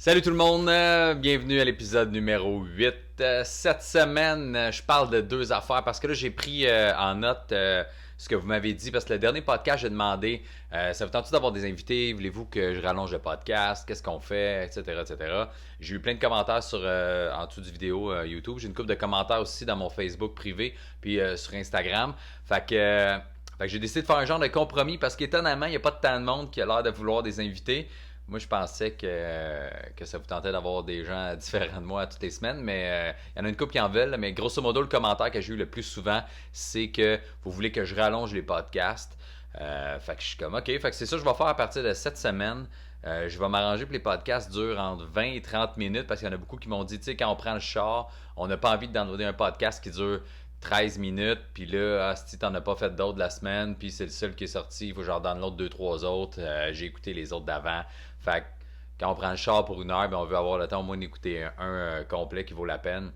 Salut tout le monde, bienvenue à l'épisode numéro 8. Cette semaine, je parle de deux affaires parce que là, j'ai pris en note ce que vous m'avez dit parce que le dernier podcast, j'ai demandé ça vous tente d'avoir des invités, voulez-vous que je rallonge le podcast, qu'est-ce qu'on fait, etc., etc. J'ai eu plein de commentaires en dessous du vidéo YouTube. J'ai une couple de commentaires aussi dans mon Facebook privé puis sur Instagram. Fait que j'ai décidé de faire un genre de compromis parce qu'étonnamment, il n'y a pas tant de monde qui a l'air de vouloir des invités. Moi, je pensais que ça vous tentait d'avoir des gens différents de moi toutes les semaines, mais il y en a une couple qui en veulent. Mais grosso modo, le commentaire que j'ai eu le plus souvent, c'est que vous voulez que je rallonge les podcasts. Fait que je suis comme, OK, fait que c'est ça que je vais faire à partir de cette semaine. Je vais m'arranger pour que les podcasts durent entre 20 et 30 minutes parce qu'il y en a beaucoup qui m'ont dit, tu sais, quand on prend le char, on n'a pas envie de downloader un podcast qui dure 13 minutes, puis là, si t'en as pas fait d'autres la semaine, puis c'est le seul qui est sorti, il faut genre download 2-3 autres. J'ai écouté les autres d'avant. Fait que quand on prend le char pour une heure, ben on veut avoir le temps au moins d'écouter un complet qui vaut la peine.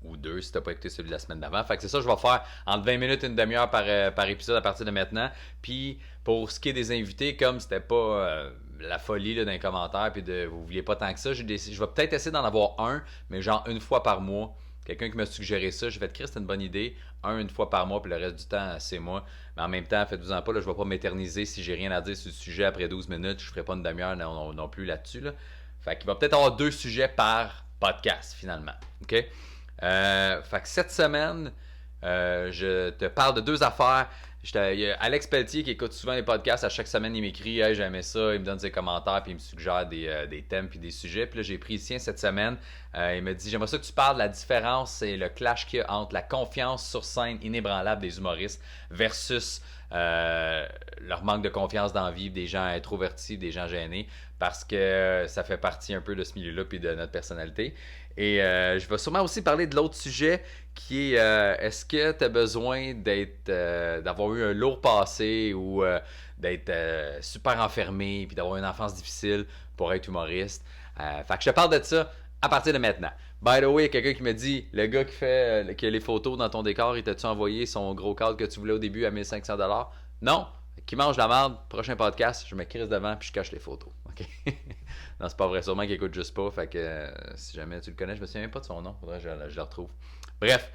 Ou deux si t'as pas écouté celui de la semaine d'avant. Fait que c'est ça que je vais faire entre 20 minutes et une demi-heure par épisode à partir de maintenant. Puis pour ce qui est des invités, comme c'était pas la folie là, dans les commentaires, puis vous vouliez pas tant que ça, je vais peut-être essayer d'en avoir un, mais genre une fois par mois. Quelqu'un qui m'a suggéré ça, je vais te dire c'est une bonne idée. Une fois par mois, puis le reste du temps, c'est moi. Mais en même temps, faites-vous-en pas, là, je ne vais pas m'éterniser si j'ai rien à dire sur le sujet après 12 minutes. Je ne ferai pas une demi-heure non plus là-dessus. Là. Fait qu'il va peut-être avoir 2 sujets par podcast, finalement. OK? Fait que cette semaine, je te parle de 2 affaires. Il y a Alex Pelletier qui écoute souvent les podcasts. À chaque semaine, il m'écrit hey, j'aimais ça, il me donne ses commentaires, puis il me suggère des thèmes puis des sujets. Puis là, j'ai pris le sien cette semaine. Il me dit j'aimerais ça que tu parles de la différence et le clash qu'il y a entre la confiance sur scène inébranlable des humoristes versus leur manque de confiance dans la vie, des gens introvertis, des gens gênés, parce que ça fait partie un peu de ce milieu-là puis de notre personnalité. Et je vais sûrement aussi parler de l'autre sujet qui est est-ce que tu as besoin d'avoir eu un lourd passé ou d'être super enfermé puis d'avoir une enfance difficile pour être humoriste. Fait que je te parle de ça à partir de maintenant. By the way, il y a quelqu'un qui me dit le gars qui a les photos dans ton décor, il t'a-tu envoyé son gros cadre que tu voulais au début à 1500$? Non. Qui mange la merde, prochain podcast, je me crisse devant puis je cache les photos. OK? Non, c'est pas vrai. Sûrement qu'il écoute juste pas. Fait que si jamais tu le connais, je me souviens même pas de son nom. Faudrait que je le retrouve. Bref.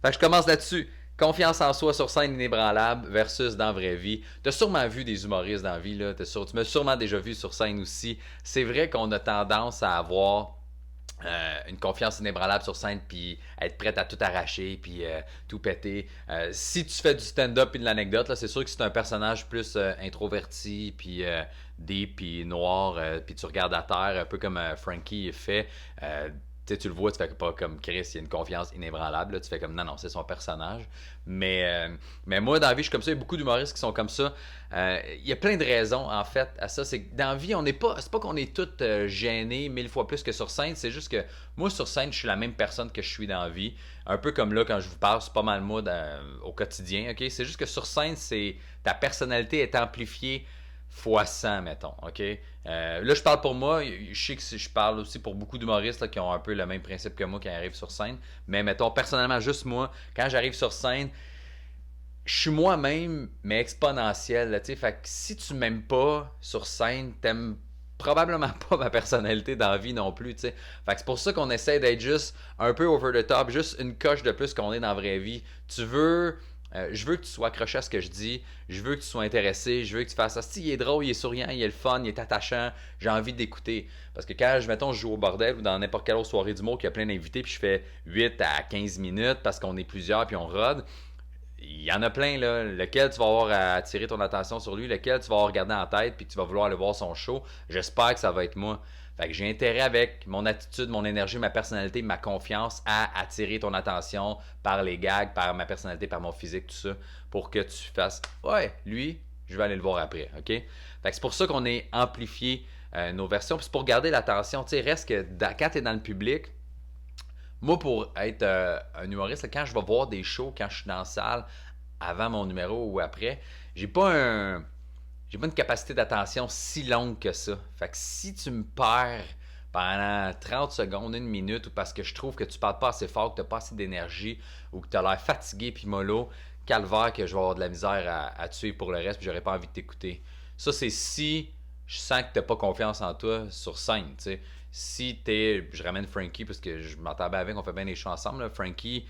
Fait que je commence là-dessus. Confiance en soi sur scène inébranlable versus dans la vraie vie. Tu as sûrement vu des humoristes dans la vie. Là. Tu m'as sûrement déjà vu sur scène aussi. C'est vrai qu'on a tendance à avoir une confiance inébranlable sur scène puis être prête à tout arracher puis tout péter. Si tu fais du stand-up et de l'anecdote, là, c'est sûr que c'est un personnage plus introverti puis deep puis noir puis tu regardes à terre un peu comme Frankie fait. Tu le vois, tu fais pas comme Chris, il y a une confiance inébranlable. Là, tu fais comme non, c'est son personnage. Mais moi, dans la vie, je suis comme ça. Il y a beaucoup d'humoristes qui sont comme ça. Il y a plein de raisons, en fait, à ça. C'est que dans la vie, c'est pas qu'on est tous gênés 1000 fois plus que sur scène. C'est juste que moi, sur scène, je suis la même personne que je suis dans la vie. Un peu comme là, quand je vous parle, c'est pas mal moi au quotidien. Ok, c'est juste que sur scène, ta personnalité est amplifiée fois 100, mettons, OK? Là, je parle pour moi, je sais que je parle aussi pour beaucoup d'humoristes là, qui ont un peu le même principe que moi quand ils arrivent sur scène, mais mettons, personnellement, juste moi, quand j'arrive sur scène, je suis moi-même, mais exponentiel, là, tu sais, fait que si tu m'aimes pas sur scène, t'aimes probablement pas ma personnalité dans la vie non plus, tu sais. Fait que c'est pour ça qu'on essaie d'être juste un peu over the top, juste une coche de plus qu'on est dans la vraie vie. Je veux que tu sois accroché à ce que je dis, je veux que tu sois intéressé, je veux que tu fasses ça. Si il est drôle, il est souriant, il est le fun, il est attachant, j'ai envie d'écouter. Parce que quand, mettons, je joue au bordel ou dans n'importe quelle autre soirée d'humour qui a plein d'invités, puis je fais 8 à 15 minutes parce qu'on est plusieurs puis on rôde, il y en a plein, là. Lequel tu vas avoir à attirer ton attention sur lui, lequel tu vas avoir regardé en tête puis que tu vas vouloir aller voir son show. J'espère que ça va être moi. Fait que j'ai intérêt avec mon attitude, mon énergie, ma personnalité, ma confiance à attirer ton attention par les gags, par ma personnalité, par mon physique, tout ça, pour que tu fasses ouais, lui, je vais aller le voir après, OK? Fait que c'est pour ça qu'on est amplifié nos versions. Puis c'est pour garder l'attention. Tu sais, reste que quand tu es dans le public, moi, pour être un humoriste, quand je vais voir des shows, quand je suis dans la salle, avant mon numéro ou après, j'ai pas un j'ai pas une capacité d'attention si longue que ça. Fait que si tu me perds pendant 30 secondes, une minute, ou parce que je trouve que tu parles pas assez fort, que tu n'as pas assez d'énergie, ou que tu as l'air fatigué puis mollo, calvaire que je vais avoir de la misère à tuer pour le reste puis j'aurais pas envie de t'écouter. Ça, c'est si je sens que tu n'as pas confiance en toi sur scène. T'sais. si je ramène Frankie parce que je m'entends bien avec, on fait bien les shows ensemble, là. Frankie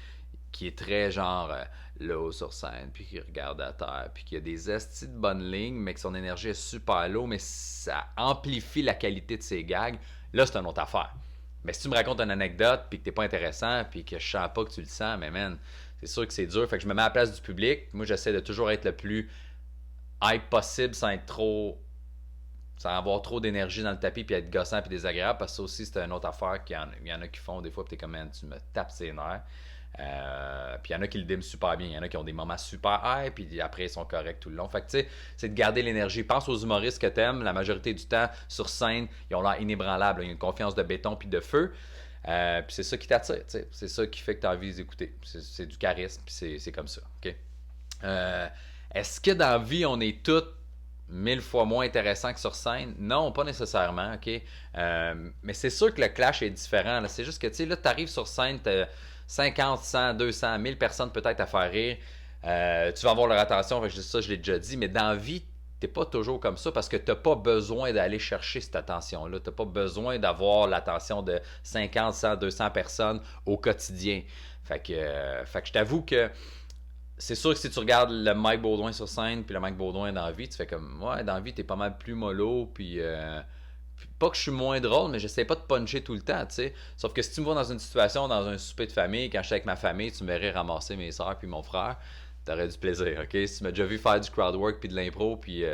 qui est très genre low sur scène, puis qui regarde à terre, puis qui a des estis de bonnes lignes, mais que son énergie est super low, mais ça amplifie la qualité de ses gags, là c'est une autre affaire. Mais si tu me racontes une anecdote, puis que t'es pas intéressant, puis que je sens pas que tu le sens, mais man, c'est sûr que c'est dur. Fait que je me mets à la place du public. Moi, j'essaie de toujours être le plus hype possible sans être trop. Sans avoir trop d'énergie dans le tapis, puis être gossant, puis désagréable, parce que ça aussi, c'est une autre affaire qu'il y en a qui font des fois, puis t'es comme, man, tu me tapes ses nerfs. Puis il y en a qui le diment super bien. Il y en a qui ont des moments super high, puis après ils sont corrects tout le long. Fait que tu sais, c'est de garder l'énergie. Pense aux humoristes que t'aimes. La majorité du temps, sur scène, ils ont l'air inébranlables. Ils ont une confiance de béton puis de feu. Puis c'est ça qui t'attire. T'sais. C'est ça qui fait que tu as envie de les écouter. C'est du charisme, puis c'est comme ça. OK? Est-ce que dans la vie, on est tous 1000 fois moins intéressants que sur scène? Non, pas nécessairement. OK? Mais c'est sûr que le clash est différent. Là. C'est juste que tu sais, là, tu arrives sur scène, 50, 100, 200, 1000 personnes peut-être à faire rire. Tu vas avoir leur attention, ça je l'ai déjà dit, mais dans la vie, t'es pas toujours comme ça parce que t'as pas besoin d'aller chercher cette attention-là. T'as pas besoin d'avoir l'attention de 50, 100, 200 personnes au quotidien. Fait que je t'avoue que c'est sûr que si tu regardes le Mike Baudouin sur scène puis le Mike Baudouin dans la vie, tu fais comme, ouais, dans la vie, t'es pas mal plus mollo, puis pas que je suis moins drôle, mais j'essaie pas de puncher tout le temps, tu sais. Sauf que si tu me vois dans une situation, dans un souper de famille, quand j'étais avec ma famille, tu me verrais ramasser mes soeurs puis mon frère, t'aurais du plaisir, ok? Si tu m'as déjà vu faire du crowd work puis de l'impro puis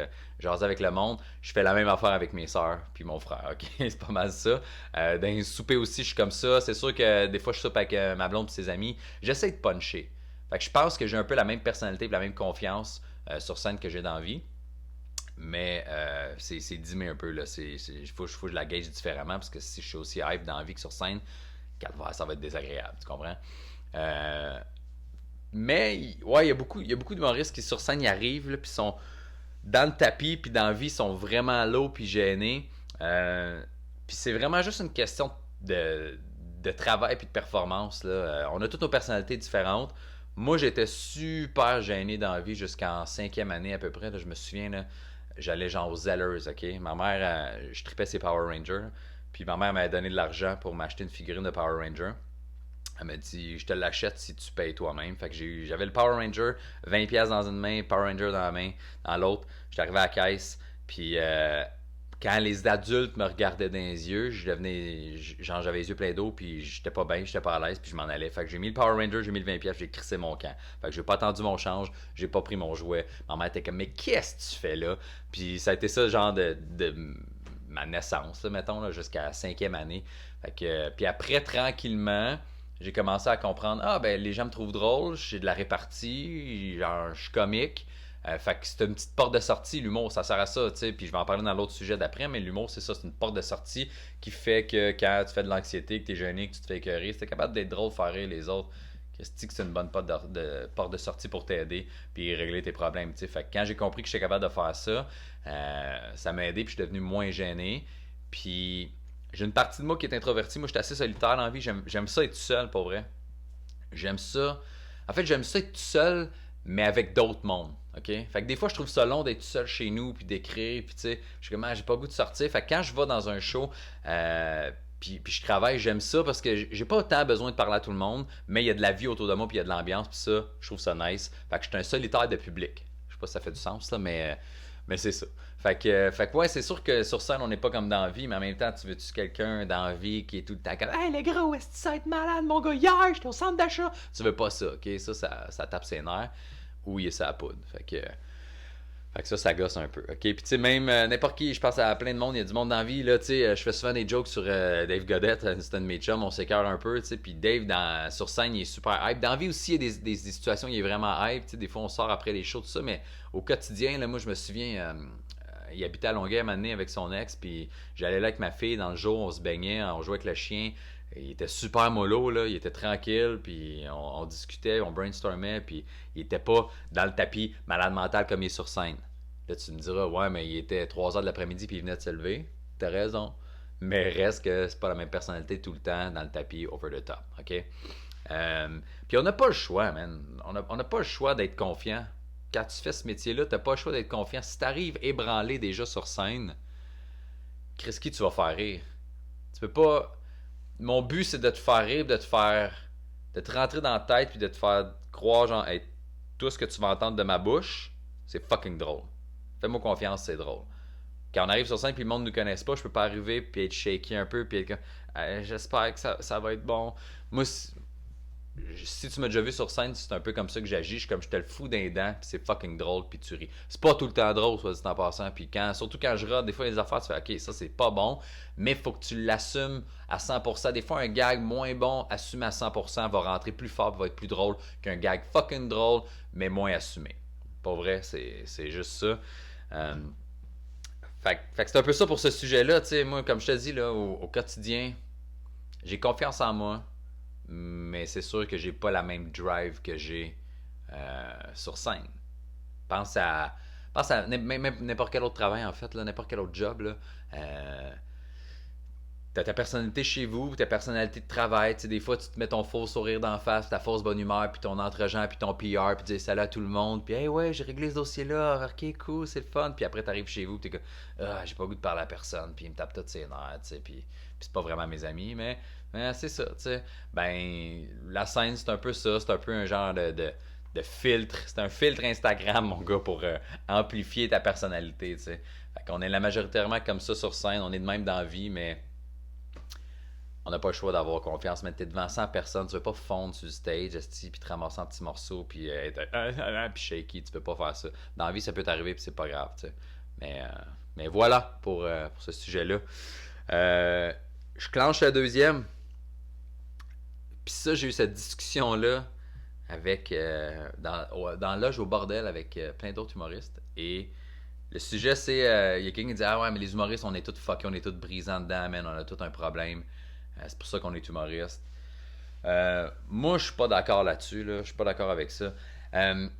jaser avec le monde, je fais la même affaire avec mes soeurs puis mon frère, ok? C'est pas mal ça. Dans les soupers aussi, je suis comme ça. C'est sûr que des fois, je soupe avec ma blonde et ses amis. J'essaie de puncher. Fait que je pense que j'ai un peu la même personnalité et la même confiance sur scène que j'ai dans la vie. Mais c'est dimé un peu. Il faut que je la gage différemment parce que si je suis aussi hype dans la vie que sur scène, calvaire, ça va être désagréable. Tu comprends? Mais ouais, il y a beaucoup d'humoristes qui sur scène y arrivent, puis sont dans le tapis, puis dans la vie, sont vraiment low, puis gênés. Puis c'est vraiment juste une question de travail puis de performance. Là. On a toutes nos personnalités différentes. Moi, j'étais super gêné dans la vie jusqu'en 5e année à peu près. Là, je me souviens, là, j'allais genre aux Zellers, ok? Ma mère, je tripais ses Power Rangers. Puis ma mère m'avait donné de l'argent pour m'acheter une figurine de Power Ranger. Elle m'a dit, je te l'achète si tu payes toi-même. Fait que j'avais le Power Ranger, 20$ dans une main, Power Ranger dans la main, dans l'autre. J'étais arrivé à la caisse, puis quand les adultes me regardaient dans les yeux, genre j'avais les yeux pleins d'eau, puis j'étais pas bien, j'étais pas à l'aise, puis je m'en allais. Fait que j'ai mis le Power Ranger, j'ai mis le 20$, j'ai crissé mon camp. Fait que j'ai pas attendu mon change, j'ai pas pris mon jouet. Ma mère était comme, mais qu'est-ce que tu fais là? Puis ça a été ça, genre de ma naissance, là, mettons, là, jusqu'à la 5e année. Fait que, puis après, tranquillement, j'ai commencé à comprendre, ah ben les gens me trouvent drôle, j'ai de la répartie, genre je suis comique. Fait que c'est une petite porte de sortie, l'humour, ça sert à ça, tu sais. Puis je vais en parler dans l'autre sujet d'après, mais l'humour, c'est ça, c'est une porte de sortie qui fait que quand tu fais de l'anxiété, que t'es gêné, que tu te fais écœurer, si t'es capable d'être drôle, faire rire les autres, qu'est-ce que c'est une bonne porte de sortie pour t'aider puis régler tes problèmes, tu sais. Fait que quand j'ai compris que j'étais capable de faire ça, ça m'a aidé, puis je suis devenu moins gêné. Puis j'ai une partie de moi qui est introvertie. Moi, je suis assez solitaire dans la vie. J'aime ça être tout seul, pour vrai. J'aime ça. En fait, j'aime ça être tout seul, mais avec d'autres mondes. OK? Fait que des fois, je trouve ça long d'être tout seul chez nous, puis d'écrire, puis tu sais, je suis comme, ah, j'ai pas le goût de sortir. Fait que quand je vais dans un show, puis je travaille, j'aime ça parce que j'ai pas autant besoin de parler à tout le monde, mais il y a de la vie autour de moi, puis il y a de l'ambiance, puis ça, je trouve ça nice. Fait que je suis un solitaire de public. Je sais pas si ça fait du sens, là, mais c'est ça. Fait que ouais, c'est sûr que sur scène, on n'est pas comme dans la vie, mais en même temps, tu veux-tu quelqu'un dans la vie qui est tout le temps comme, hey les gros, est-ce que ça va être malade, mon gars, hier, j'étais au centre d'achat. Tu veux pas ça, ok? Ça tape ses nerfs. Ou il est sa poudre. Fait que ça gosse un peu. OK? Puis tu sais, même n'importe qui, je pense à plein de monde, il y a du monde dans la vie, là, tu sais, je fais souvent des jokes sur Dave Godette, c'est un de mes chums, on s'écœure un peu, tu sais, puis Dave, sur scène, il est super hype. Dans la vie aussi, il y a des situations où il est vraiment hype, tu sais, des fois on sort après les shows, tout ça, mais au quotidien, là, moi, je me souviens, il habitait à Longueuil à un moment donné avec son ex, puis j'allais là avec ma fille, dans le jour, on se baignait, on jouait avec le chien, il était super mollo, là, il était tranquille, puis on discutait, on brainstormait, puis il était pas dans le tapis malade mental comme il est sur scène. Là, tu me diras, ouais, mais il était 3h de l'après-midi puis il venait de se lever. T'as raison. Mais reste que c'est pas la même personnalité tout le temps dans le tapis over the top. OK? Puis on n'a pas le choix, man. On n'a pas le choix d'être confiant. Quand tu fais ce métier-là, t'as pas le choix d'être confiant. Si t'arrives ébranlé déjà sur scène, Chris, qui tu vas faire rire? Tu peux pas... Mon but, c'est de te faire rire, de te rentrer dans la tête, puis de te faire croire, genre, hey, tout ce que tu vas entendre de ma bouche, c'est fucking drôle. Fais-moi confiance, c'est drôle. Quand on arrive sur scène, puis le monde ne nous connaisse pas, je peux pas arriver, puis être shaky un peu, puis être comme, j'espère que ça va être bon. Moi, si tu m'as déjà vu sur scène, c'est un peu comme ça que j'agis. Je suis comme, je te le fous d'un dent, puis c'est fucking drôle, puis tu ris. C'est pas tout le temps drôle, soit dit en passant. Puis surtout quand je rate, des fois, il y a des affaires, tu fais, ok, ça c'est pas bon, mais faut que tu l'assumes à 100%. Des fois, un gag moins bon, assumé à 100%, va rentrer plus fort, va être plus drôle qu'un gag fucking drôle, mais moins assumé. Pas vrai, c'est juste ça. Euh, fait que c'est un peu ça pour ce sujet-là. Tu sais, moi, comme je te dis, là, au quotidien, j'ai confiance en moi, mais c'est sûr que j'ai pas la même drive que j'ai sur scène. Pense à, pense à même n'importe quel autre travail, en fait, là, n'importe quel autre job. Là. T'as ta personnalité chez vous, ta personnalité de travail. Tu sais, des fois, tu te mets ton faux sourire d'en face, ta fausse bonne humeur, puis ton entre-gens, puis ton PR, puis tu dis salut à tout le monde, puis hey, ouais, j'ai réglé ce dossier-là, ok, cool, c'est le fun. Puis après, t'arrives chez vous, puis t'es comme, ah, j'ai pas le goût de parler à personne, puis il me tape toutes ses nerfs, tu sais, puis c'est pas vraiment mes amis, mais c'est ça, tu sais. Ben, la scène, c'est un peu ça, c'est un peu un genre de filtre, c'est un filtre Instagram, mon gars, pour amplifier ta personnalité, tu sais. Fait qu'on est la majoritairement comme ça sur scène, on est de même dans la vie, mais on n'a pas le choix d'avoir confiance. Mais t'es devant 100 personnes, tu veux pas fondre sur le stage, puis te ramasser en petits morceaux, puis être puis shaky, tu peux pas faire ça. Dans la vie, ça peut t'arriver, puis c'est pas grave, tu sais. Mais voilà pour ce sujet-là. Je clenche la deuxième. Puis ça, j'ai eu cette discussion-là avec dans Loge au bordel avec plein d'autres humoristes. Et le sujet, c'est il y a quelqu'un qui dit ah ouais, mais les humoristes, on est tous fuckés, on est tous brisants dedans, man, on a tout un problème. C'est pour ça qu'on est humoriste. Moi, je suis pas d'accord là-dessus. Là. Je suis pas d'accord avec ça. Il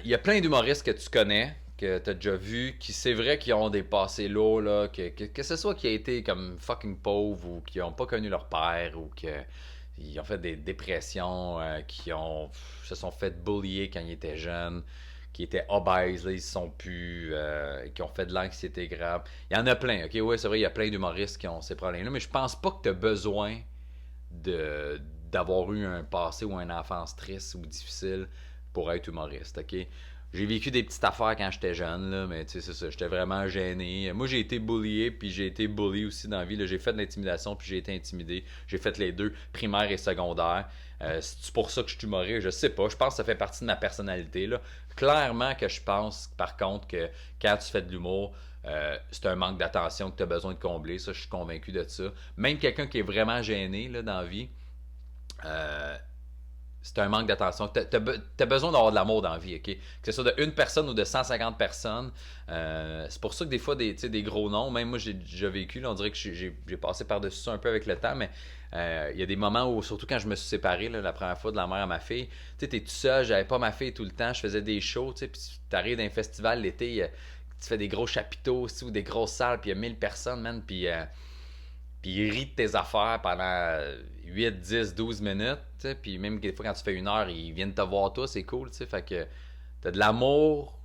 y a plein d'humoristes que tu connais, que tu as déjà vu, qui c'est vrai qu'ils ont des passés lourds, là, que ce soit qui a été comme fucking pauvres ou qui ont pas connu leur père ou qui ont fait des dépressions, se sont fait bullier quand ils étaient jeunes, qui étaient obèses, là, ils se sont plus, qui ont fait de l'anxiété grave. Il y en a plein, ok? Ouais, c'est vrai, il y a plein d'humoristes qui ont ces problèmes-là, mais je pense pas que tu as besoin de, d'avoir eu un passé ou une enfance triste ou difficile pour être humoriste, ok? J'ai vécu des petites affaires quand j'étais jeune, là, mais tu sais, c'est ça, j'étais vraiment gêné. Moi, j'ai été bullié, puis j'ai été bully aussi dans la vie. Là. J'ai fait de l'intimidation, puis j'ai été intimidé. J'ai fait les deux, primaire et secondaire. C'est pour ça que je suis humoriste, je sais pas. Je pense que ça fait partie de ma personnalité. Là. Clairement que je pense, par contre, que quand tu fais de l'humour, c'est un manque d'attention que tu as besoin de combler. Ça, je suis convaincu de ça. Même quelqu'un qui est vraiment gêné là, dans la vie, euh, c'est un manque d'attention. T'as besoin d'avoir de l'amour dans la vie, ok? Que ce soit de une personne ou de 150 personnes. C'est pour ça que des fois, des gros noms, même moi j'ai déjà vécu, là, on dirait que j'ai passé par-dessus ça un peu avec le temps, mais il y a des moments où, surtout quand je me suis séparé là, la première fois de la mère à ma fille, tu sais, t'es tout seul, j'avais pas ma fille tout le temps, je faisais des shows, tu sais, puis t'arrives d'un festival l'été, tu fais des gros chapiteaux aussi, ou des grosses salles, puis il y a 1000 personnes, man, puis il rit de tes affaires pendant 8, 10, 12 minutes. T'sais. Puis même des fois, quand tu fais une heure, ils viennent te voir toi, c'est cool. T'sais. Fait que t'as de l'amour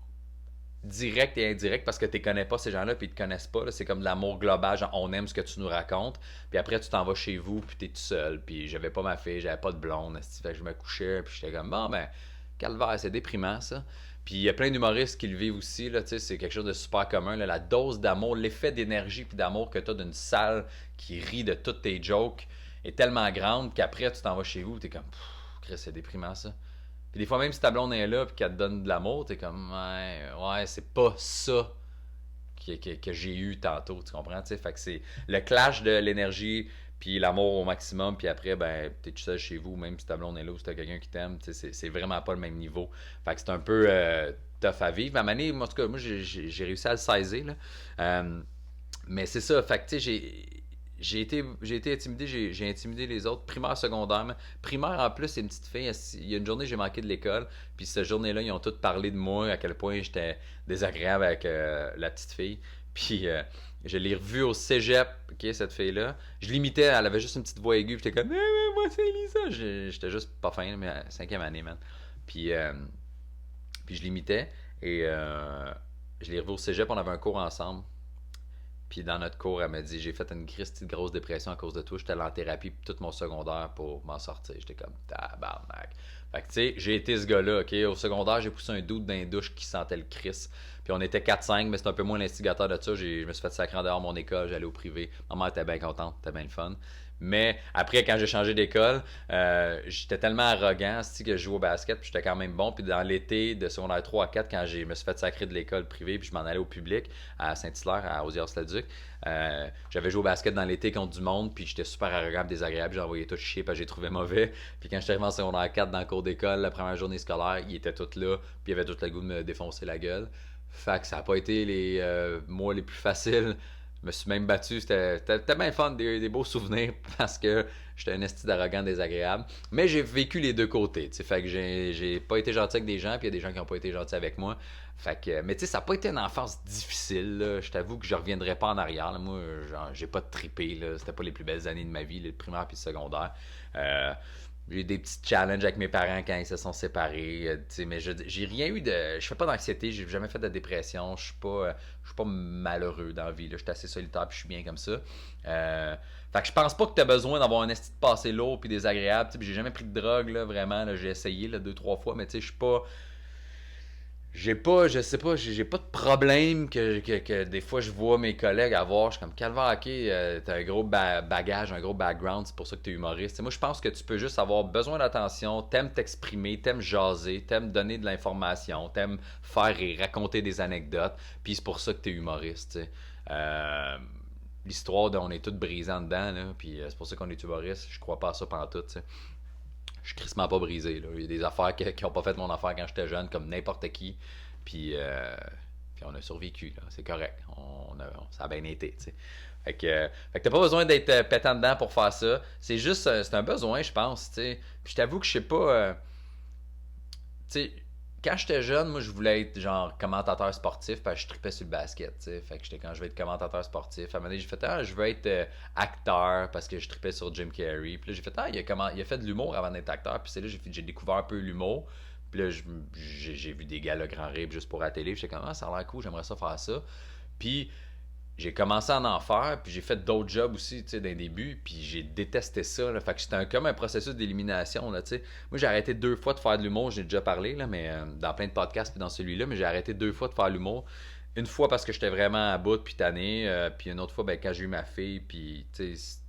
direct et indirect parce que tu connais pas ces gens-là puis ils te connaissent pas. Là. C'est comme de l'amour global, genre on aime ce que tu nous racontes. Puis après, tu t'en vas chez vous puis t'es tout seul. Puis j'avais pas ma fille, j'avais pas de blonde. Fait que je me couchais puis j'étais comme, bon, ben, calvaire, c'est déprimant ça. Puis il y a plein d'humoristes qui le vivent aussi, là, c'est quelque chose de super commun. Là, la dose d'amour, l'effet d'énergie puis d'amour que tu as d'une salle qui rit de toutes tes jokes est tellement grande qu'après tu t'en vas chez vous, t'es comme Chris, c'est déprimant ça. Puis des fois même si ta blonde est là et qu'elle te donne de l'amour, t'es comme ouais, c'est pas ça que j'ai eu tantôt, tu comprends? T'sais? Fait que c'est le clash de l'énergie puis l'amour au maximum, puis après, ben, t'es tout seul chez vous, même si ta blonde est là ou si t'as quelqu'un qui t'aime, c'est vraiment pas le même niveau. Fait que c'est un peu tough à vivre. À Mané, moi, en tout cas, moi, j'ai réussi à le saisir, là. Mais c'est ça, fait que, tu sais, j'ai été intimidé, j'ai intimidé les autres, primaire, secondaire. Mais primaire, en plus, c'est une petite fille. Il y a une journée, j'ai manqué de l'école. Puis cette journée-là, ils ont tous parlé de moi, à quel point j'étais désagréable avec la petite fille. Puis je l'ai revue au cégep, ok, cette fille-là. Je l'imitais, elle avait juste une petite voix aiguë. Puis j'étais comme, moi, c'est Lisa. J'étais juste pas fin, mais à 5e année, man. Puis, puis je l'imitais. Et je l'ai revue au cégep, on avait un cours ensemble. Puis dans notre cours, elle m'a dit, j'ai fait une petite grosse dépression à cause de toi. J'étais allé en thérapie tout mon secondaire pour m'en sortir. J'étais comme tabarnak. Fait que tu sais, j'ai été ce gars-là, ok? Au secondaire, j'ai poussé un doute dans les douches qui sentait le Christ. Puis on était 4-5, mais c'était un peu moins l'instigateur de ça. Je me suis fait sacrer en dehors de mon école, j'allais au privé. Ma mère était bien contente, c'était bien le fun. Mais après, quand j'ai changé d'école, j'étais tellement arrogant que je jouais au basket, puis j'étais quand même bon. Puis dans l'été de secondaire 3 à 4, quand je me suis fait sacrer de l'école privée, puis je m'en allais au public à Saint-Hilaire, à Osiers-le-Duc, j'avais joué au basket dans l'été contre du monde, puis j'étais super arrogant, désagréable, j'ai envoyé tout chier, parce que j'ai trouvé mauvais. Puis quand j'étais arrivé en secondaire 4 dans le cours d'école, la première journée scolaire, ils étaient tous là, puis il y avait tout le goût de me défoncer la gueule. Fait que ça n'a pas été les mois les plus faciles. Je me suis même battu, c'était bien fun, des beaux souvenirs parce que j'étais un esti d'arrogant désagréable. Mais j'ai vécu les deux côtés, t'sais, fait que j'ai pas été gentil avec des gens, puis il y a des gens qui n'ont pas été gentils avec moi. Fait que, mais tu sais, ça n'a pas été une enfance difficile, là. Je t'avoue que je reviendrai pas en arrière, là. Moi, genre, j'ai pas de trippé, là. C'était pas les plus belles années de ma vie, le primaire puis le secondaire. Euh, j'ai eu des petits challenges avec mes parents quand ils se sont séparés. Mais j'ai rien eu de. Je fais pas d'anxiété, j'ai jamais fait de dépression. Je suis pas malheureux dans la vie. Je suis assez solitaire puis je suis bien comme ça. Fait que je pense pas que tu as besoin d'avoir un esti de passé lourd puis désagréable. J'ai jamais pris de drogue, là, vraiment. Là, j'ai essayé là, 2-3 fois, mais je suis pas. Je sais pas, j'ai pas de problème que des fois je vois mes collègues avoir. Je suis comme, calvaire, ok, t'as un gros bagage, un gros background, c'est pour ça que t'es humoriste. T'sais, moi, je pense que tu peux juste avoir besoin d'attention, t'aimes t'exprimer, t'aimes jaser, t'aimes donner de l'information, t'aimes faire et raconter des anecdotes, puis c'est pour ça que t'es humoriste. L'histoire d'on est tous brisants dedans, là, puis c'est pour ça qu'on est humoriste. Je crois pas à ça pantoute, t'sais. Je suis crissement pas brisé. Là. Il y a des affaires qui ont pas fait mon affaire quand j'étais jeune, comme n'importe qui. Puis on a survécu. Là. C'est correct. Ça a bien été. T'sais. Fait que t'as pas besoin d'être pétant dedans pour faire ça. C'est juste, c'est un besoin, je pense. T'sais. Puis je t'avoue que je sais pas. Tu sais, quand j'étais jeune, moi, je voulais être genre commentateur sportif parce que je tripais sur le basket. T'sais. Fait que j'étais quand je vais être commentateur sportif. À un moment donné, j'ai fait je veux être acteur parce que je tripais sur Jim Carrey. Puis là, j'ai fait il a fait de l'humour avant d'être acteur. Puis c'est là j'ai découvert un peu l'humour. Puis là, j'ai vu des gars le grand rire juste pour la télé. J'étais comme ça a l'air cool, j'aimerais ça faire ça. Puis j'ai commencé à en faire, puis j'ai fait d'autres jobs aussi, tu sais, d'un début, puis j'ai détesté ça, là. Fait que c'était comme un processus d'élimination, là, tu sais. Moi, j'ai arrêté 2 fois de faire de l'humour, j'ai déjà parlé, là, mais dans plein de podcasts, puis dans celui-là, mais j'ai arrêté 2 fois de faire l'humour. Une fois parce que j'étais vraiment à bout, puis tanné, puis une autre fois, ben, quand j'ai eu ma fille, puis, tu sais,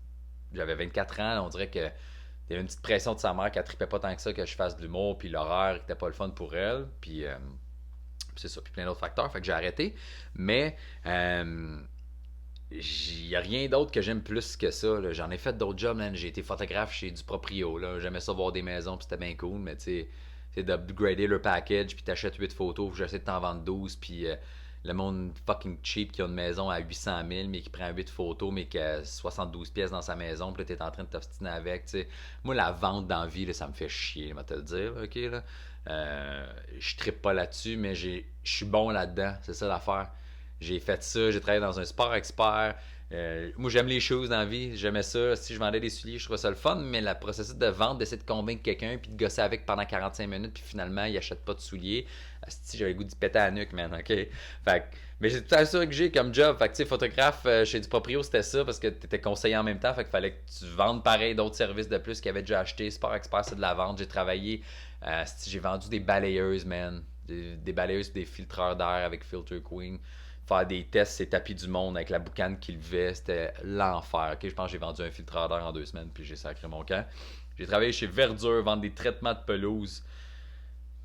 j'avais 24 ans, là, on dirait que il y avait une petite pression de sa mère qu'elle tripait pas tant que ça que je fasse de l'humour, puis l'horaire était pas le fun pour elle, puis c'est ça, puis plein d'autres facteurs, fait que j'ai arrêté, mais... il n'y a rien d'autre que j'aime plus que ça. Là. J'en ai fait d'autres jobs, man. J'ai été photographe chez du proprio. Là. J'aimais ça voir des maisons, puis c'était bien cool, mais tu sais, c'est d'upgrader le package, puis t'achètes 8 photos, puis j'essaie de t'en vendre 12, puis le monde fucking cheap qui a une maison à 800 000, mais qui prend 8 photos, mais qui a 72 pièces dans sa maison, puis là, t'es en train de t'obstiner avec, tu sais. Moi, la vente dans la vie, là, ça me fait chier, je vais te le dire, ok, là. Je trippe pas là-dessus, mais je suis bon là-dedans, c'est ça l'affaire. J'ai fait ça, j'ai travaillé dans un sport expert. Moi, j'aime les choses dans la vie. J'aimais ça. Si je vendais des souliers, je trouvais ça le fun. Mais le processus de vente, d'essayer de convaincre quelqu'un, puis de gosser avec pendant 45 minutes, puis finalement, il achète pas de souliers. Si j'avais le goût d'y péter à la nuque, man. OK? Mais c'est tout ça que j'ai comme job. Fait que, tu sais, photographe chez du proprio, c'était ça parce que tu étais conseiller en même temps. Fait qu'il fallait que tu vendes pareil d'autres services de plus qu'ils avaient déjà acheté. Sport expert, c'est de la vente. J'ai travaillé. J'ai vendu des balayeuses, man. Des balayeuses, des filtreurs d'air avec Filter Queen. Faire des tests, c'est tapis du monde avec la boucane qui levait, c'était l'enfer. Okay? Je pense que j'ai vendu un filtreur d'air en 2 semaines, puis j'ai sacré mon camp. J'ai travaillé chez Verdure, vendre des traitements de pelouse.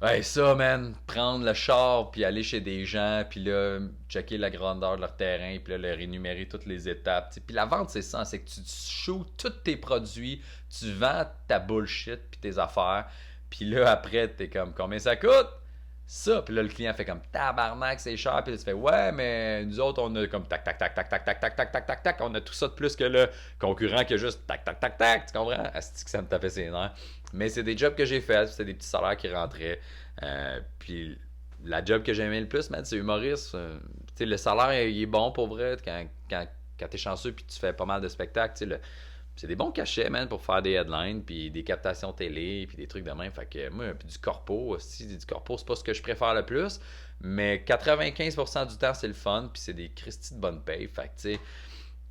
Ouais, ça, man, prendre le char, puis aller chez des gens, puis là, checker la grandeur de leur terrain, puis là, leur énumérer toutes les étapes. T'sais. Puis la vente, c'est ça, c'est que tu shoots tous tes produits, tu vends ta bullshit, puis tes affaires, puis là, après, t'es comme, combien ça coûte? Ça, puis là, le client fait comme tabarnak, c'est cher, puis là, tu fais ouais, mais nous autres, on a comme tac, tac, tac, tac, tac, tac, tac, tac, tac, tac, tac, on a tout ça de plus que le concurrent qui a juste tac, tac, tac, tac, tu comprends? Asti que ça me tapait ses nerfs. Mais c'est des jobs que j'ai fait, c'était des petits salaires qui rentraient. Puis la job que j'aimais le plus, man, c'est humoriste. Tu sais, le salaire, il est bon pour vrai quand t'es chanceux, puis tu fais pas mal de spectacles, tu sais, c'est des bons cachets, man, pour faire des headlines, puis des captations télé, puis des trucs de même. Fait que moi, puis du corpo aussi, du corpo, c'est pas ce que je préfère le plus, mais 95% du temps, c'est le fun, puis c'est des Christy de bonne paye. Fait que, tu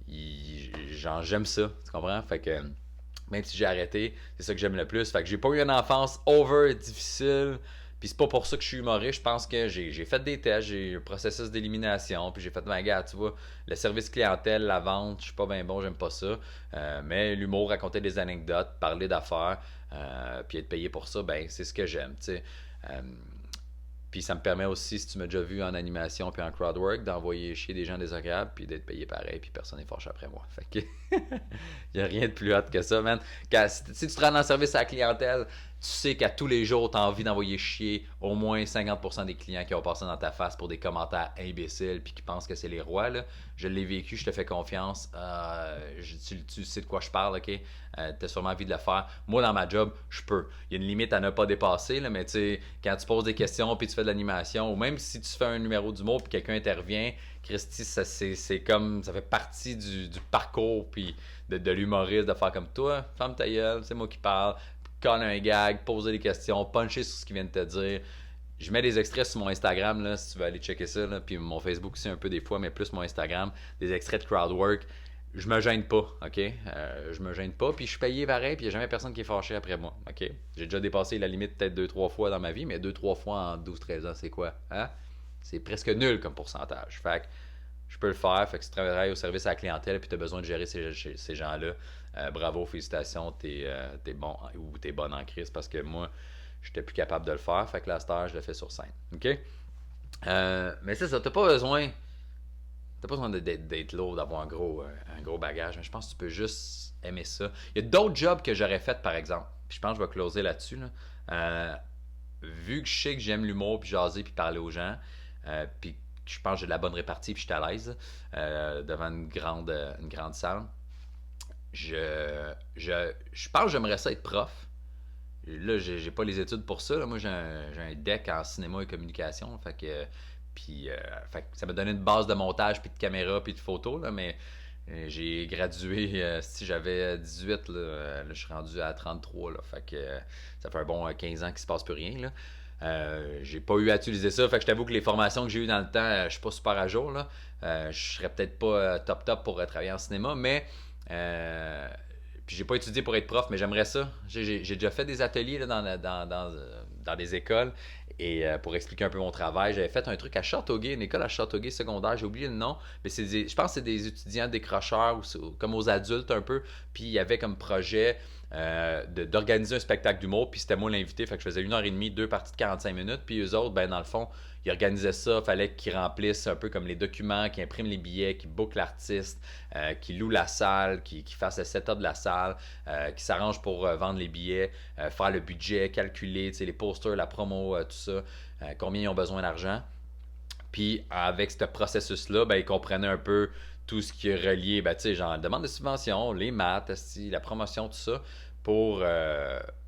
sais, genre, j'aime ça, tu comprends? Fait que, même si j'ai arrêté, c'est ça que j'aime le plus. Fait que j'ai pas eu une enfance over difficile. Puis c'est pas pour ça que je suis humoriste. Je pense que j'ai fait des tests, j'ai eu un processus d'élimination. Puis j'ai fait, ma gars, tu vois, le service clientèle, la vente, je suis pas bien bon, j'aime pas ça. Mais l'humour, raconter des anecdotes, parler d'affaires, puis être payé pour ça, ben c'est ce que j'aime, tu sais. Euh, puis ça me permet aussi, si tu m'as déjà vu en animation puis en crowdwork, d'envoyer chier des gens désagréables puis d'être payé pareil puis personne n'est fâché après moi. Fait que il n'y a rien de plus hot que ça, man. Si tu te rends dans le service à la clientèle, tu sais qu'à tous les jours, tu as envie d'envoyer chier au moins 50% des clients qui ont passé dans ta face pour des commentaires imbéciles puis qui pensent que c'est les rois. Là. Je l'ai vécu, je te fais confiance. Tu sais de quoi je parle, ok? Tu as sûrement envie de le faire. Moi, dans ma job, je peux. Il y a une limite à ne pas dépasser, là, mais tu sais, quand tu poses des questions puis tu fais de l'animation, ou même si tu fais un numéro d'humour puis quelqu'un intervient, Christy, c'est comme, ça fait partie du parcours puis de l'humoriste de faire comme toi, ferme ta gueule, c'est moi qui parle, colle un gag, poser des questions, puncher sur ce qu'il vient de te dire. Je mets des extraits sur mon Instagram, là, si tu veux aller checker ça, là, puis mon Facebook aussi un peu des fois, mais plus mon Instagram, des extraits de crowdwork. Je me gêne pas, ok? Je me gêne pas, puis je suis payé pareil, puis il n'y a jamais personne qui est fâché après moi, ok? J'ai déjà dépassé la limite peut-être 2-3 fois dans ma vie, mais 2-3 fois en 12-13 ans, c'est quoi? Hein? C'est presque nul comme pourcentage. Fait que je peux le faire. Fait que si tu travailles au service à la clientèle et tu as besoin de gérer ces gens-là, bravo, félicitations, t'es bon ou t'es bonne en crise parce que moi, j'étais plus capable de le faire. Fait que la star, je le fais sur scène. OK? Mais c'est ça, t'as pas besoin d'être lourd, d'avoir un gros bagage, mais je pense que tu peux juste aimer ça. Il y a d'autres jobs que j'aurais fait, par exemple. Puis je pense que je vais closer là-dessus. Là. Vu que je sais que j'aime l'humour, puis jaser, puis parler aux gens, puis je pense que j'ai de la bonne répartie, puis je suis à l'aise devant une grande salle, je pense que j'aimerais ça être prof. Là, j'ai pas les études pour ça. Là. Moi, j'ai un deck en cinéma et communication. Fait que ça m'a donné une base de montage, puis de caméra, puis de photo. Là, mais j'ai gradué, si j'avais 18, là, je suis rendu à 33. Là, fait que ça fait un bon 15 ans qu'il se passe plus rien. Là. J'ai pas eu à utiliser ça. Fait que je t'avoue que les formations que j'ai eues dans le temps, je suis pas super à jour. Là. Je serais peut-être pas top pour travailler en cinéma, mais puis j'ai pas étudié pour être prof, mais j'aimerais ça. J'ai déjà fait des ateliers là, dans des écoles et pour expliquer un peu mon travail. J'avais fait un truc à Châteauguay, une école à Châteauguay secondaire, j'ai oublié le nom, mais je pense que c'est des étudiants décrocheurs, comme aux adultes un peu, puis il y avait comme projet d'organiser un spectacle d'humour, puis c'était moi l'invité, fait que je faisais 1h30, deux parties de 45 minutes, puis eux autres, ben dans le fond, ils organisaient ça, fallait qu'ils remplissent un peu comme les documents, qu'ils impriment les billets, qu'ils bookent l'artiste, qu'ils louent la salle, qu'ils fassent le setup de la salle, qu'ils s'arrangent pour vendre les billets, faire le budget, calculer les posters, la promo, tout ça, combien ils ont besoin d'argent. Puis avec ce processus-là, ben, ils comprenaient un peu tout ce qui est relié, ben, genre la demande de subvention, les maths, la promotion, tout ça, pour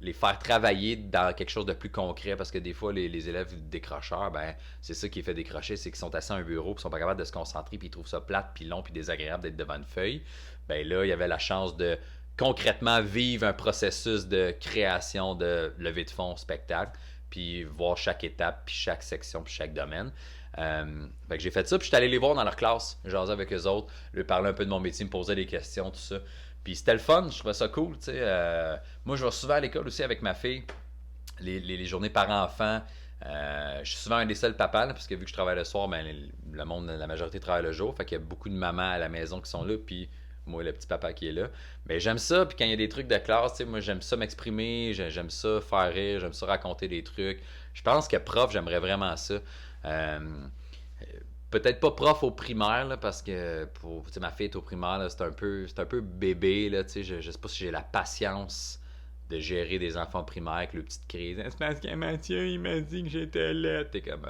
les faire travailler dans quelque chose de plus concret, parce que des fois, les élèves décrocheurs, ben, c'est ça qui les fait décrocher, c'est qu'ils sont assis à un bureau, puis ils sont pas capables de se concentrer, puis ils trouvent ça plate, puis long, puis désagréable d'être devant une feuille. Ben là, il y avait la chance de concrètement vivre un processus de création de levée de fonds spectacle, puis voir chaque étape, puis chaque section, puis chaque domaine. Fait que j'ai fait ça, puis je suis allé les voir dans leur classe, jaser avec eux autres, leur parler un peu de mon métier, me poser des questions, tout ça. Puis c'était le fun, je trouvais ça cool, tu sais. Moi, je vais souvent à l'école aussi avec ma fille, les journées parents-enfants. Je suis souvent un des seuls papas, là, parce que vu que je travaille le soir, ben, le monde, la majorité travaille le jour. Fait qu'il y a beaucoup de mamans à la maison qui sont là, puis moi, le petit papa qui est là. Mais j'aime ça, puis quand il y a des trucs de classe, tu sais, moi, j'aime ça m'exprimer, j'aime ça faire rire, j'aime ça raconter des trucs. Je pense que prof, j'aimerais vraiment ça. Peut-être pas prof au primaire, là, parce que pour ma fille est au primaire, là, c'est un peu bébé. Là, je sais pas si j'ai la patience de gérer des enfants primaires avec le petite crise. C'est parce que Mathieu, il m'a dit que j'étais laide. T'es comme,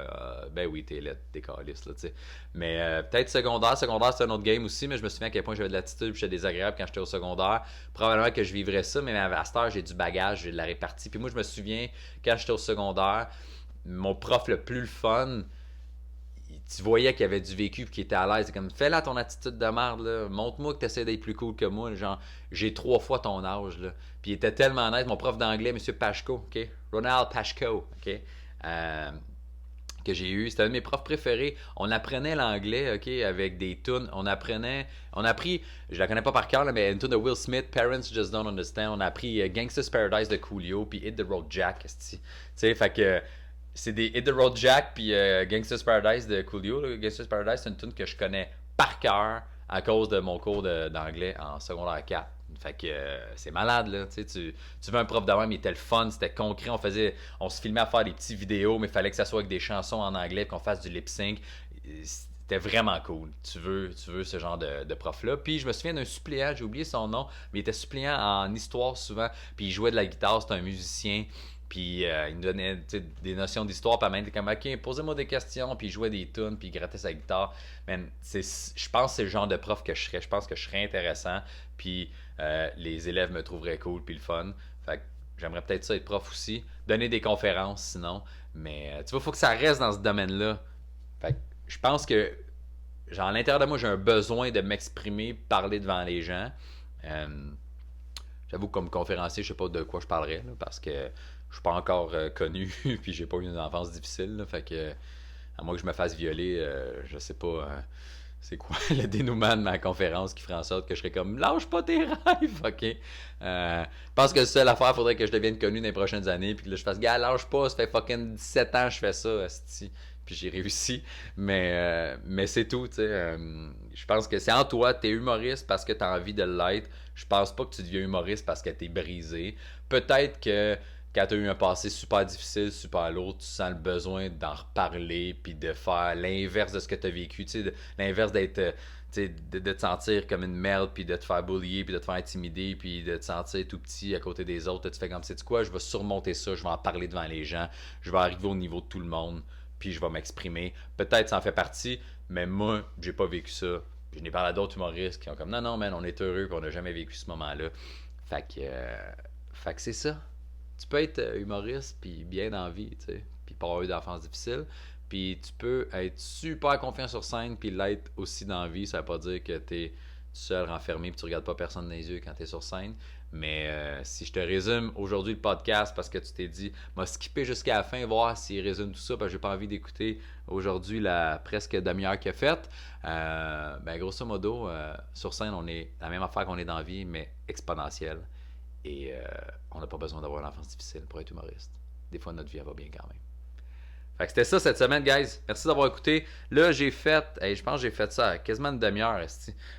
ben oui, t'es laide, t'es caliste, là, tu sais. Mais peut-être secondaire, c'est un autre game aussi, mais je me souviens à quel point j'avais de l'attitude, j'étais désagréable quand j'étais au secondaire. Probablement que je vivrais ça, mais à cette heure, j'ai du bagage, j'ai de la répartie. Puis moi, je me souviens, quand j'étais au secondaire, mon prof le plus fun, tu voyais qu'il avait du vécu et qu'il était à l'aise. C'est comme, fais là ton attitude de merde, là. Montre-moi que tu essaies d'être plus cool que moi. Genre, j'ai 3 fois ton âge, là. Puis il était tellement honnête, mon prof d'anglais, M. Pashko, OK? Ronald Pashko, OK? Que j'ai eu. C'était un de mes profs préférés. On apprenait l'anglais, OK, avec des tunes. On a appris, je la connais pas par cœur, là, mais une tune de Will Smith, Parents Just Don't Understand. On a appris Gangsta's Paradise de Coolio, puis Hit the Road Jack. Tu sais, fait que c'est des Hit the Road Jack, puis Gangsta's Paradise de Coolio. Là. Gangsta's Paradise, c'est une tune que je connais par cœur à cause de mon cours d'anglais en secondaire 4. Fait que c'est malade, là. Tu veux un prof de même, il était le fun, c'était concret. On se filmait à faire des petites vidéos, mais il fallait que ça soit avec des chansons en anglais, qu'on fasse du lip sync. C'était vraiment cool. Tu veux ce genre de prof-là. Puis je me souviens d'un suppléant, j'ai oublié son nom, mais il était suppléant en histoire souvent. Puis il jouait de la guitare, c'était un musicien. Puis il nous donnait des notions d'histoire. Puis il était comme, OK, posez-moi des questions. Puis il jouait des tunes. Puis il grattait sa guitare. Man, je pense que c'est le genre de prof que je serais. Je pense que je serais intéressant. Puis les élèves me trouveraient cool. Puis le fun. Fait que j'aimerais peut-être ça être prof aussi. Donner des conférences sinon. Mais tu vois, il faut que ça reste dans ce domaine-là. Fait que je pense que, genre, à l'intérieur de moi, j'ai un besoin de m'exprimer, parler devant les gens. J'avoue que comme conférencier, je sais pas de quoi je parlerais. Là, parce que je suis pas encore connu, puis j'ai pas eu une enfance difficile, là, fait que à moins que je me fasse violer, je sais pas c'est quoi le dénouement de ma conférence qui ferait en sorte que je serais comme lâche pas tes rêves, ok. Je pense que c'est l'affaire, faudrait que je devienne connu dans les prochaines années, puis que là, je fasse gars lâche pas, ça fait fucking 17 ans que je fais ça, asti. Puis j'ai réussi, mais c'est tout, tu sais. Je pense que c'est en toi, t'es humoriste parce que t'as envie de l'être. Je pense pas que tu deviens humoriste parce que t'es brisé. Peut-être que quand tu as eu un passé super difficile, super lourd, tu sens le besoin d'en reparler puis de faire l'inverse de ce que tu as vécu. L'inverse d'être, de te sentir comme une merde puis de te faire bullier puis de te faire intimider puis de te sentir tout petit à côté des autres. Tu fais comme, sais-tu quoi, je vais surmonter ça, je vais en parler devant les gens, je vais arriver au niveau de tout le monde puis je vais m'exprimer. Peut-être ça en fait partie, mais moi, j'ai pas vécu ça. Je n'ai parlé à d'autres humoristes qui ont comme, non, man, on est heureux qu'on n'a jamais vécu ce moment-là. Fait que c'est ça. Tu peux être humoriste puis bien dans la vie, tu sais, puis pas avoir eu d'enfance difficile. Puis tu peux être super confiant sur scène puis l'être aussi dans la vie. Ça veut pas dire que t'es seul renfermé puis tu regardes pas personne dans les yeux quand t'es sur scène. Mais si je te résume aujourd'hui le podcast parce que tu t'es dit, m'a skippé jusqu'à la fin, voir s'il résume tout ça parce que j'ai pas envie d'écouter aujourd'hui la presque demi-heure qu'il a faite. Ben grosso modo, sur scène, on est la même affaire qu'on est dans la vie, mais exponentielle. Et on n'a pas besoin d'avoir une enfance difficile pour être humoriste. Des fois, notre vie, elle va bien quand même. Fait que c'était ça cette semaine, guys. Merci d'avoir écouté. Là, je pense que j'ai fait ça à quasiment une demi-heure.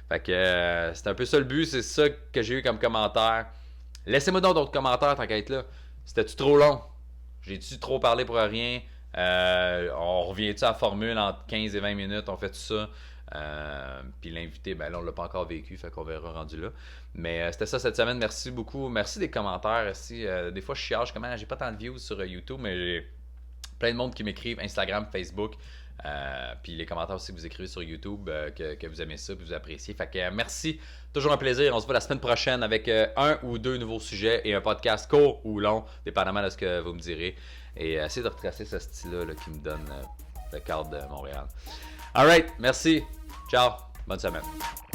Fait que c'était un peu ça le but. C'est ça que j'ai eu comme commentaire. Laissez-moi donc d'autres commentaires, tant qu'à être là. C'était-tu trop long? J'ai-tu trop parlé pour rien? On revient-tu à la formule entre 15 et 20 minutes? On fait tout ça? Puis l'invité, ben là, on l'a pas encore vécu, fait qu'on verra rendu là. Mais c'était ça cette semaine. Merci beaucoup. Merci des commentaires aussi. Des fois, je chiage comment j'ai pas tant de views sur YouTube, mais j'ai plein de monde qui m'écrivent Instagram, Facebook. Puis les commentaires aussi que vous écrivez sur YouTube, que vous aimez ça, que vous appréciez. Fait que merci. Toujours un plaisir. On se voit la semaine prochaine avec un ou deux nouveaux sujets et un podcast court ou long, dépendamment de ce que vous me direz. Et essayez de retracer ce style-là là, qui me donne le cadre de Montréal. Alright, merci. Ciao. Bonne semaine.